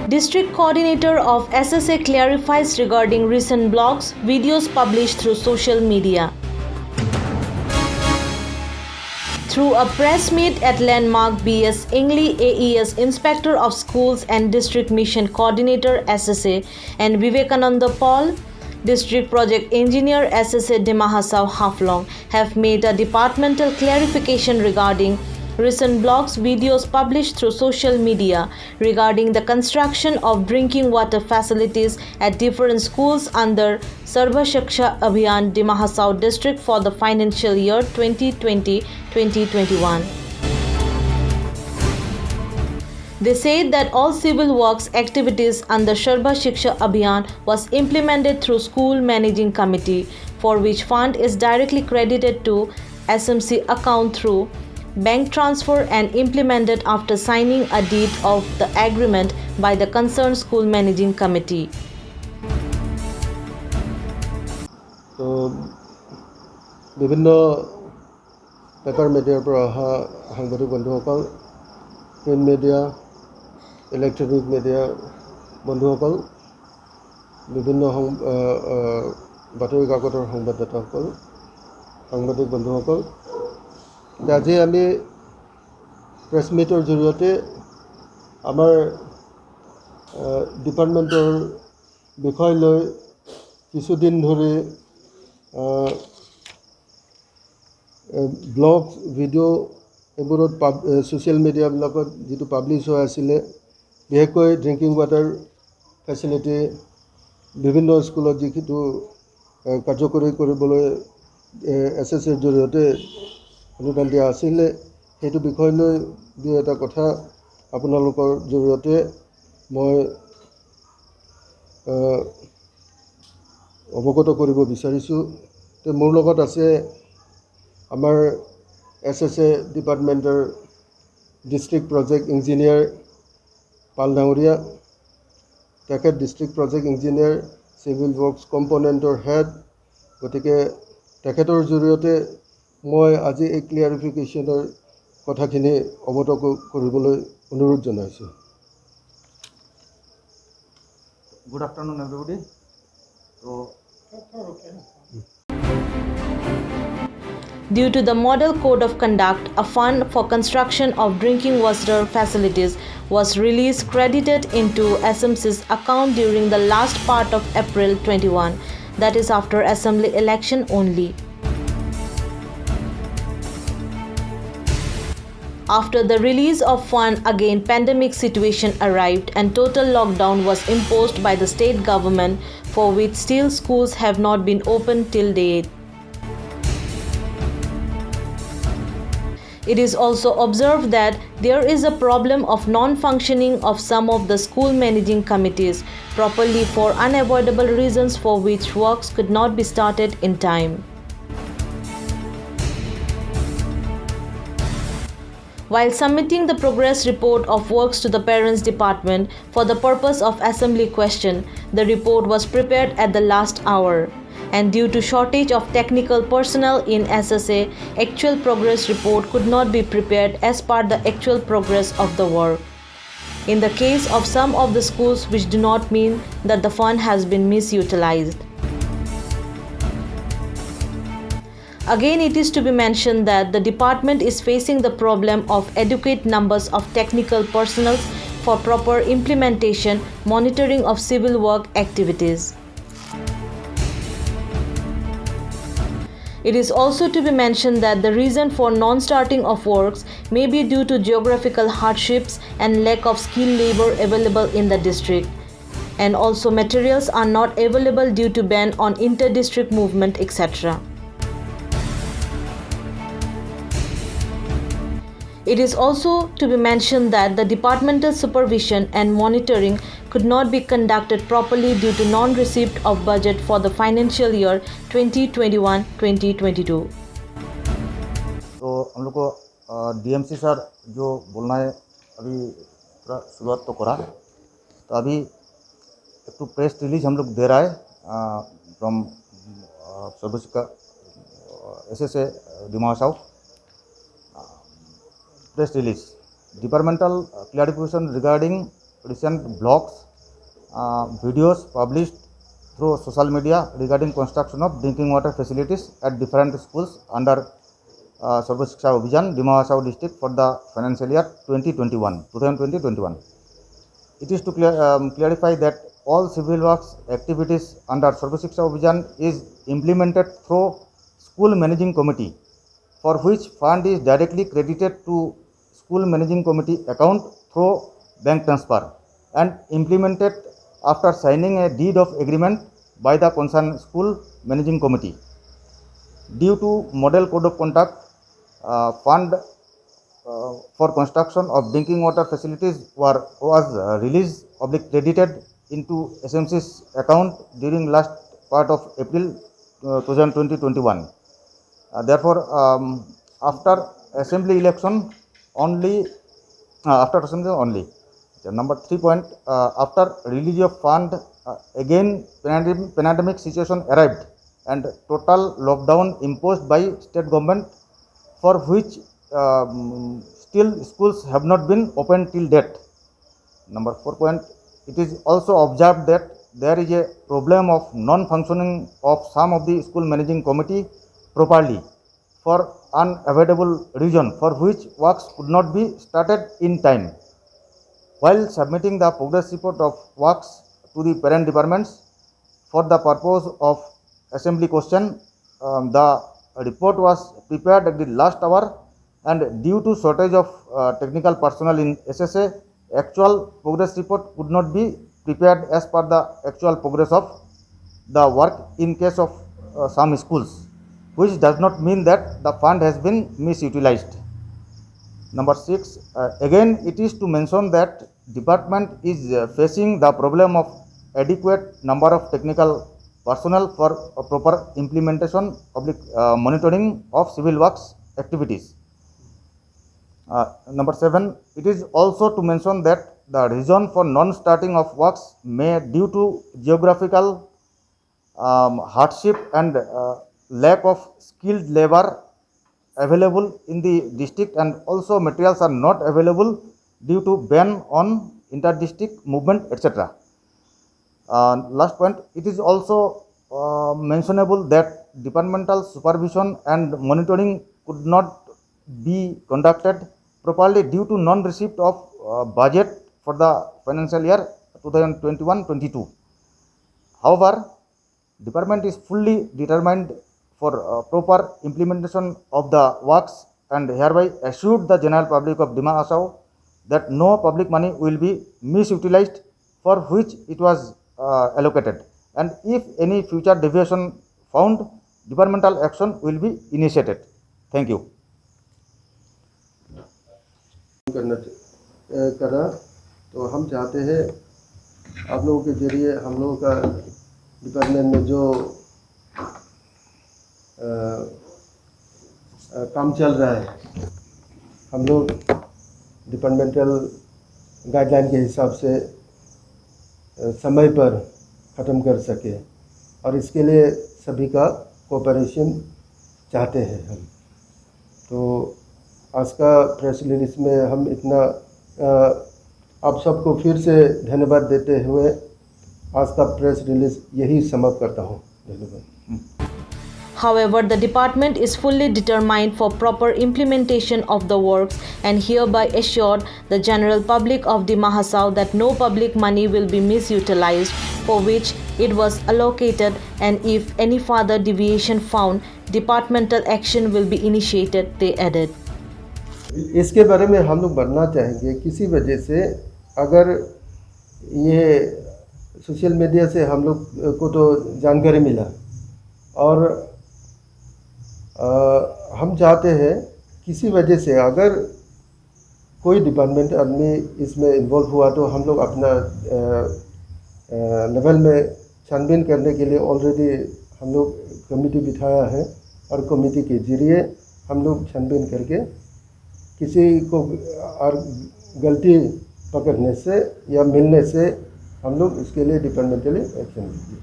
District Coordinator of SSA clarifies regarding recent blogs, videos published through social media. Through a press meet at Landmark, B.S. Ingley, AES Inspector of Schools and District Mission Coordinator SSA, and Vivekananda Paul, District Project Engineer SSA Dimahasau Haflong, have made a departmental clarification regarding recent blogs, videos published through social media regarding the construction of drinking water facilities at different schools under Sarva Shiksha Abhiyan Dimahasau District for the financial year 2020-2021. They said that all civil works activities under Sarva Shiksha Abhiyan was implemented through school managing committee, for which fund is directly credited to SMC account through bank transfer and implemented after signing a deed of the agreement by the concerned school managing committee. So, বিভিন্ন paper মিডিয়াৰ পৰা অহা সাংবাদিক বন্ধুসকল, print media, electronic media বন্ধুসকল, বিভিন্ন বাতৰি কাকতৰ সংবাদদাতাসকল, সাংবাদিক বন্ধুসকল, আজি আমি প্ৰেছ মিটৰ জৰিয়তে আমাৰ ডিপাৰ্টমেণ্টৰ বিষয় লৈ কিছুদিন ধৰি ব্লগ ভিডিঅ' এইবোৰত ছ'চিয়েল মিডিয়াবিলাকত যিটো পাব্লিছ হৈ আছিলে, বিশেষকৈ ড্ৰিংকিং ৱাটাৰ ফেচিলিটি বিভিন্ন স্কুলত যিটো কাৰ্যকৰী কৰিবলৈ SSAৰ জৰিয়তে অনুদান দিয়া আছিলে, সেইটো বিষয় লৈ দুই এটা কথা আপোনালোকৰ জৰিয়তে মই অৱগত কৰিব বিচাৰিছোঁ। মোৰ লগত আছে আমাৰ SSA ডিপাৰ্টমেণ্টৰ ডিষ্ট্ৰিক্ট প্ৰজেক্ট ইঞ্জিনিয়াৰ পাল ডাঙৰীয়া, তেখেত district project engineer civil works কম্পনেণ্টৰ হেড, গতিকে তেখেতৰ জৰিয়তে মই আজি এই ক্লিয়াৰিফিকেশ্যনৰ কথাখিনি অৱগত কৰিবলৈ অনুৰোধ জনাইছোঁ। Good afternoon, everybody. Due to the Model Code of Conduct, a fund for construction of drinking water facilities was released credited into SMC's account during the last part of April 21, that is after assembly election only. After the release of fund, again pandemic situation arrived and total lockdown was imposed by the state government, for which still schools have not been open till date. It is also observed that there is a problem of non-functioning of some of the school managing committees properly for unavoidable reasons, for which works could not be started in time. While submitting the progress report of works to the Parents Department for the purpose of assembly question, the report was prepared at the last hour, and due to shortage of technical personnel in SSA, actual progress report could not be prepared as per the actual progress of the work. In the case of some of the schools, which do not mean that the fund has been misutilized. Again, it is to be mentioned that the department is facing the problem of adequate numbers of technical personnel for proper implementation, monitoring of civil work activities. It is also to be mentioned that the reason for non-starting of works may be due to geographical hardships and lack of skilled labor available in the district, and also materials are not available due to ban on inter-district movement, etc. It is also to be mentioned that the departmental supervision and monitoring could not be conducted properly due to non-receipt of budget for the financial year 2021-2022. तो हम लोग को DMC sir जो बोलना है अभी पूरा शुरुआत तो करा, तो अभी एक तो प्रेस रिलीज हम लोग दे रहा है फ्रॉम सर्विस का SSA डिमासाउ press release. Departmental clarification regarding recent blogs, videos published through social media regarding construction of drinking water facilities at different schools under Sarva Shiksha Abhiyan, Dima Hasao district for the financial year 2020-21. It is to clarify that all civil works activities under Sarva Shiksha Abhiyan is implemented through school managing committee, for which fund is directly credited to school managing committee account through bank transfer and implemented after signing a deed of agreement by the concerned school managing committee. Due to model code of conduct, fund for construction of drinking water facilities was released credited into SMC's account during last part of April 2020-21. Therefore, after assembly election only. Number 3 point, after release of fund, again pandemic situation arrived and total lockdown imposed by state government, for which still schools have not been opened till date. Number 4 point, it is also observed that there is a problem of non-functioning of some of the school managing committee properly for unavoidable reason, for which works could not be started in time. While submitting the progress report of works to the parent departments for the purpose of assembly question, the report was prepared at the last hour, and due to shortage of technical personnel in SSA, actual progress report could not be prepared as per the actual progress of the work in case of some schools, which does not mean that the fund has been misutilized. Number 6, again it is to mention that department is facing the problem of adequate number of technical personnel for proper implementation of monitoring of civil works activities. Number 7, it is also to mention that the reason for non-starting of works may due to geographical hardship and lack of skilled labor available in the district, and also materials are not available due to ban on inter-district movement, etc. Last point, it is also mentionable that departmental supervision and monitoring could not be conducted properly due to non-receipt of budget for the financial year 2021-22. However, department is fully determined for proper implementation of the works, and hereby assured the general public of Dima Hasao that no public money will be misutilized for which it was allocated, and if any future deviation found, departmental action will be initiated. Thank you. करा तो हम चाहते हैं आप लोगों के जरिए हम लोगों का डिपार्टमेंट में जो काम चल रहा है, हम लोग डिपार्टमेंटल गाइडलाइन के हिसाब से समय पर ख़त्म कर सके, और इसके लिए सभी का कोऑपरेशन चाहते हैं हम। तो आज का प्रेस रिलीज में हम इतना आप सबको फिर से धन्यवाद देते हुए आज का प्रेस रिलीज यही समाप्त करता हूँ। धन्यवाद। However, the department is fully determined for proper implementation of the works and hereby assured the general public of Dima Hasao that no public money will be misutilized for which it was allocated, and if any further deviation found, departmental action will be initiated, they added. इसके बारे में हम लोग बढ़ना चाहेंगे, किसी वजह से अगर ये सोशल मीडिया से हम लोग को तो जानकारी मिला, और हम चाहते हैं किसी वजह से अगर कोई डिपार्टमेंट आदमी इसमें इन्वॉल्व हुआ तो हम लोग अपना लेवल में छानबीन करने के लिए ऑलरेडी हम लोग कमेटी बिठाया है, और कमेटी के जरिए हम लोग छानबीन करके किसी को और गलती पकड़ने से या मिलने से हम लोग इसके लिए डिपार्टमेंटली एक्शन लेंगे।